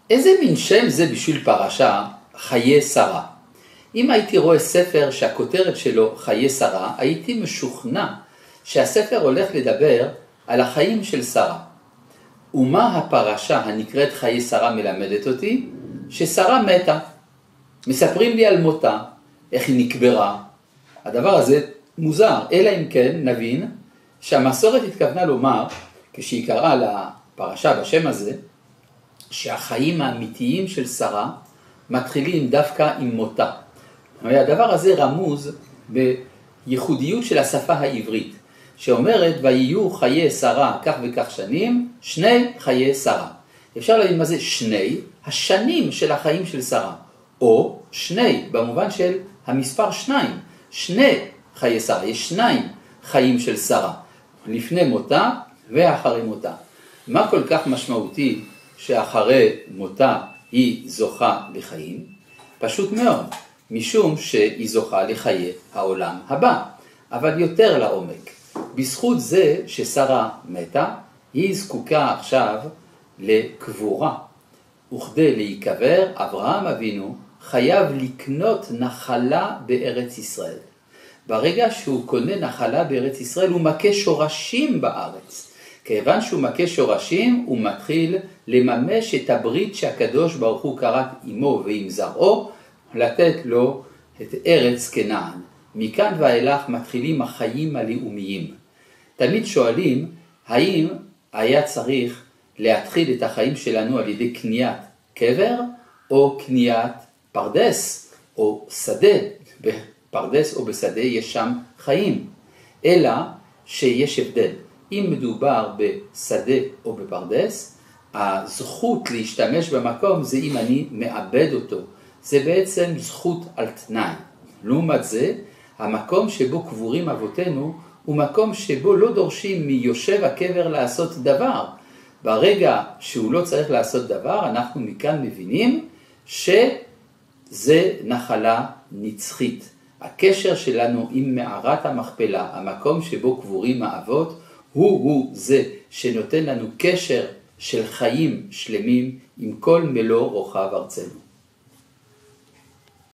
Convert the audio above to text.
איזה מין שם זה בשביל פרשה חיי שרה? אם הייתי רואה ספר שהכותרת שלו חיי שרה, הייתי משוכנע שהספר הולך לדבר על החיים של שרה. ומה הפרשה הנקראת חיי שרה מלמדת אותי? ששרה מתה. מספרים לי על מותה, איך היא נקברה. הדבר הזה מוזר, אלא אם כן נבין שהמסורת התכוונה לומר, כשהיא קראה לפרשה בשם הזה, שהחיים האמיתיים של שרה מתחילים דווקא עם מותה. הדבר הזה רמוז בייחודיות של השפה העברית, שאומרת ויהיו חיי שרה כך וכך שנים, שני חיי שרה. אפשר להבין מה זה שני, השנים של החיים של שרה, או שני במובן של המספר שניים, שני חיי שרה, יש שניים חיים של שרה, לפני מותה ואחרי מותה. מה כל כך משמעותי שאחרי מותה היא זוכה לחיים? פשוט מאוד, משום שהיא זוכה לחיי העולם הבא, אבל יותר לעומק. בזכות זה ששרה מתה, היא זקוקה עכשיו לקבורה. וכדי להיקבר, אברהם אבינו חייב לקנות נחלה בארץ ישראל. ברגע שהוא קונה נחלה בארץ ישראל, הוא מכה שורשים בארץ. כיוון שהוא מכה שורשים, הוא מתחיל לממש את הברית שהקדוש ברוך הוא כרת עמו ועם זרעו, לתת לו את ארץ כנען. מכאן ואילך מתחילים החיים הלאומיים. תמיד שואלים, האם היה צריך להתחיל את החיים שלנו על ידי קניית קבר, או קניית פרדס, או שדה? בפרדס או בשדה יש שם חיים, אלא שיש הבדל. אם מדובר בשדה או בפרדס, הזכות להשתמש במקום זה אם אני מאבד אותו. זה בעצם זכות על תנאי. לעומת זה, המקום שבו קבורים אבותינו הוא מקום שבו לא דורשים מיושב הקבר לעשות דבר. ברגע שהוא לא צריך לעשות דבר, אנחנו מכאן מבינים שזה נחלה נצחית. הקשר שלנו עם מערת המכפלה, המקום שבו קבורים האבות, הוא זה שנותן לנו קשר של חיים שלמים עם כל מלוא רוחב ארצנו.